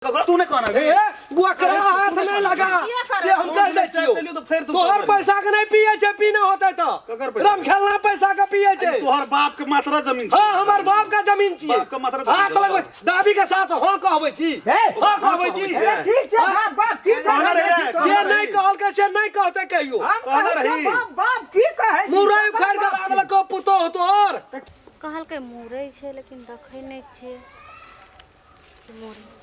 तूने कहना ए बुकरा हाथ नहीं लगा से हम कह दे छियो तोहर पैसा के नहीं पिए छे पीना होते तो रम खेलना पैसा का पिए छे तोहर बाप के मात्रा जमीन छे हां हमर बाप का जमीन छी बाप का मात्रा हाथ लगबै दाबी के साथ हां कहबै छी हां कहबै छी ठीक छै बाप की कहना रे जे नहीं कहल के से नहीं कहते कहियो कहना रही बाप की कहे मुरई उखाड़ के लावल को पुतो तोहर कहल के मुरई छे लेकिन देखै नै छियै मुरई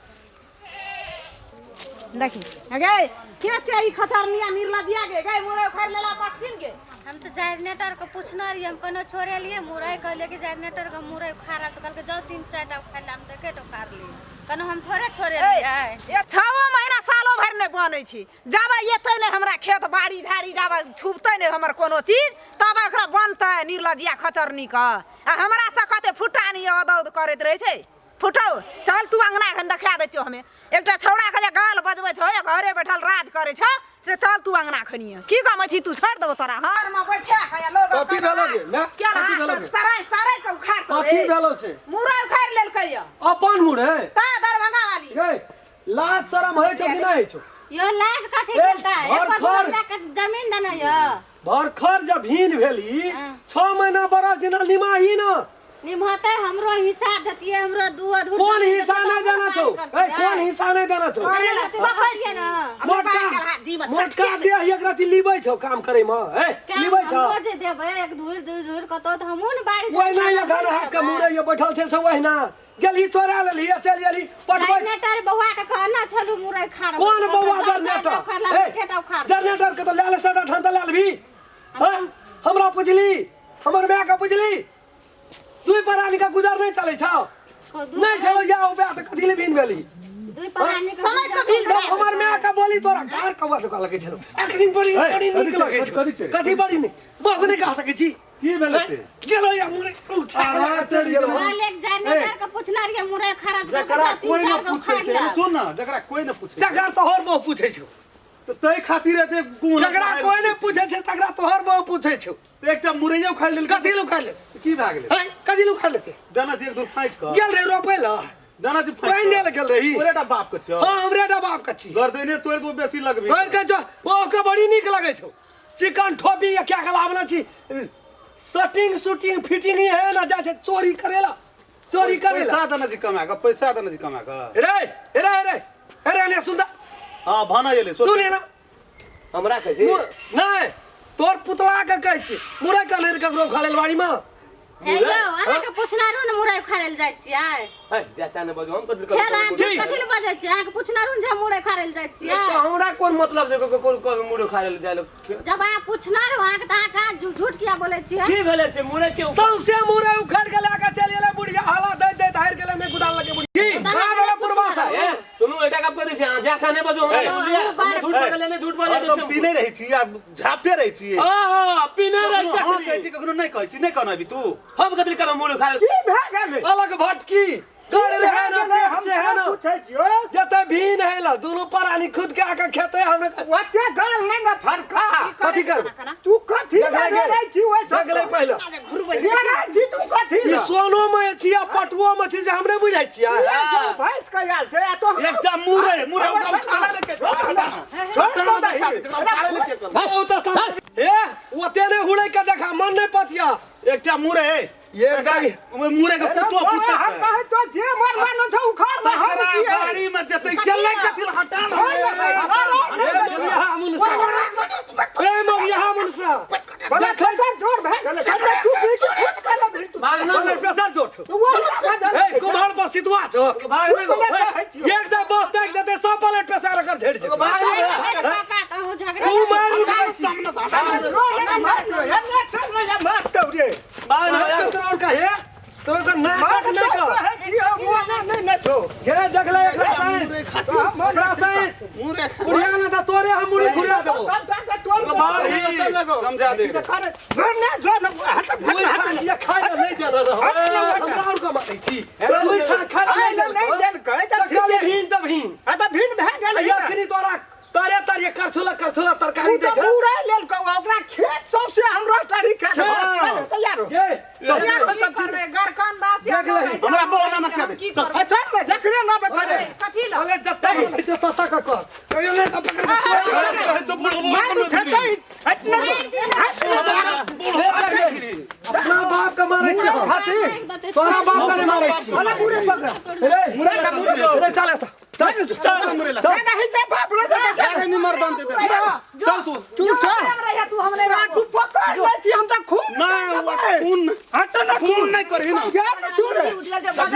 देखी गे के छै ई खतरनिया निर्लजिया गे मोरे उखाड़ लेला पक्षिन के हम तो जनरेटर को पूछना रही हम कोनो छोड़े लिए मुरई कहले कि जनरेटर का मुरई उखाड़ा तो कल के जाओ 3-4 टा उखाड़ ले हम देखे तो उखाड़ लिए कनो हम थोड़े छोड़े लिए ये 6 महीना सालो भर नै बनै छी जाबे एतै नै हमरा खेत बाड़ी झाड़ी जाबे छुपतै नै हमर कोनो चीज तब एकरा बनतै निर्लजिया खतरनी का आ हमरा से कते फुटानी अदौद करैत रहै छै फुटौ चल तू अंगना खन देखा दै छियो हमें एकटा छौड़ा के जे गाल बजबै छ घरे बैठल राज करै छ से चल तू अंगना खनिया की काम छी तू छोड़ देबो तोरा हर में बैठा के लोग कथि भेलो गे ना क्या कथि भेलो गे सराय सराय के उखाड़ तो कथि भेलो से मुरई उखाड़ लेल कहिया अपन मुरई ता दरभंगा वाली गे लाज शरम होय छ कि नहीं छ यो लाज कथि ए, करता है घर पर के जमीन देना यो भरखर जब भीन भेली 6 महीना बरस दिन निमाही ना निमहते हमरो हिसाब देतिए हमरो दू अधूर कौन हिस्सा नहीं देना छौ ए कौन हिस्सा नहीं देना छौ मोटका दे एक राती लिबै छौ काम करे में ए लिबै छौ रोज देबै एक दूर दूर दूर कतो त हमहु न बाड़ी ओइ नहीं घर हाथ के मुरे ये बैठल छै से ओहिना गेली चोरा लेली चल गेली पटबै जनरेटर बौआ के कहना छलु मुरई खाड़ कौन बौआ जनरेटर जनरेटर के तो ले ले सटा ठन त ले लेबी हां हमरा पुछली हमर माय का पुछली दुई परानी का गुजर नहीं चले छौ नहीं चलो जाओ बे त कथि ले भीन भेली दुई परानी के समय के भीन हमर माय का बोली तोरा घर कवा तो लगे छलो अखनी बड़ी बड़ी निक लगे छ कथि बड़ी नहीं बहु नहीं कह सके छी की भेले से चलो या मुरे उठा चल गेलो एक जनरेटर के पूछला रे मुरई खराब जकरा कोई न पूछे छै सुन ना जकरा कोई न पूछे जकरा तोहर बहु पूछे छौ तो तई खातिर एते गुण जकरा कोई नहीं पूछे छै तकरा तोहर बहु पूछे छौ तो एकटा मुरैया उखाड़ लेल कथि लो खा ले की भा गेलै कथि लो खा लेते दाना से एक दूर फाइट कर गेल रे रोपे ला दाना से फाइट पानी ले गेल रही ओरेटा बाप के छ हां हमरेटा बाप का छी गर्दने तोड़ दो बेसी लगबे घर के जो बहु के बड़ी निक लगे छौ चिकन ठोपी या क्या खलावना छी शूटिंग शूटिंग फिटिंग ही है ना जा छै चोरी करेला चोरी करेला पैसा दाना जी कमा का पैसा दाना जी कमा का रे रे रे अरे ने सुन हां भाना गेले सुने ना हमरा कहै छी नहीं तोर पुतला के कहै छी मुरै कनेर ककरो खालेल बाड़ी में हे यो अहाँ के पूछना रो न मुरई खाड़ल जाय छियै है जैसा ने बजो हम कथि फेर अहाँ कथि ले बजै छियै अहाँ के पूछना रो जे मुरई खाड़ल जाय छियै हमरा कोन मतलब छै कोन मुड़े खा ले जाय जब अहाँ पूछना रो अहाँ के अहाँ का झूठ किया बोलै छियै की भेले से मुड़े के सौसे मुरै उखाड़ के लाके चल गेले बुढ़िया हाला दे दे धार गेले नहीं गुदाल लगे बुढ़ी की हां वाला पुरवासा ए सुनु एटा का कहै छी जैसा ने बजो हमरा झूठ बोले ने झूठ बोले तो पीने रही छी या झापे रही छी हां पीने रही छी हां कहै छी ककरो नहीं कहै छी नहीं कहना भी तू हम कथि करब मुड़े खा ले की भए गेलै अलग भटकी गड़ रहे ना पेट से है ना पूछै छियो जते भीन है ला दोनों परानी खुद के आके खेते हमने ओते गल नहीं न फरका कथि कर तू कथि करे छी ओइ जगले पहले ये जी तू कथि ई सोनो में छिया पटुओ में छी से हमरे बुझाइ छिया भैंस का याल छै तो एकटा मुरे मुरे उखाड़ ले के छोड़ दे ओ त सब ए ओते ने हुड़ै के देखा मन नहीं पतिया एकटा मुरे ये गाड़ी मुरे के पुतो पूछे हम छै कहे तो जे मरवानो छ उखाड़ में हम तकरा छियै गाड़ी में जते गेलै कथिल हटा ए मगिया मुनसा ए मगिया मुनसा बड़ा कैसे जोर भए गेलै सब तू बीच फुट कर ले भागना प्रेशर जोर छ तो वो ए कुमार पर सितवा छ भाग एक दा बस तक देते 100 प्लेट प्रेशर कर झड़ छै पापा तो झगड़ा तू मार उठाई छी और का है तो नाटक न कर ये देखले एक रासायन बुढ़िया ने तो तोरे हम मुड़ी खुरिया देबो समझा दे कोई छान ये खाए नहीं दे रहा हमरा और का मारै छी कोई छान खाए नहीं दे भीन त भीन यखनी तोरा तारे तारे करछुला तरकारी दे छ ओकरा खेत सबसे हमरो तरी के तैयार हो ये तैयार हो सब गरकन दास हमरा बोला न कर दे अच्छा में जकरे ना बता कथि ला तता का कर कहियो ले तो पकड़ अपना बाप का मारे छी तोरा बाप का नहीं मारे छी अरे चल चल मुरेला चल नहीं जा बाप ले जा नहीं मर दम दे चल तू तू हमने तू पकड़ ले छी हम त खून ना खून हट ना खून नहीं करही ना तू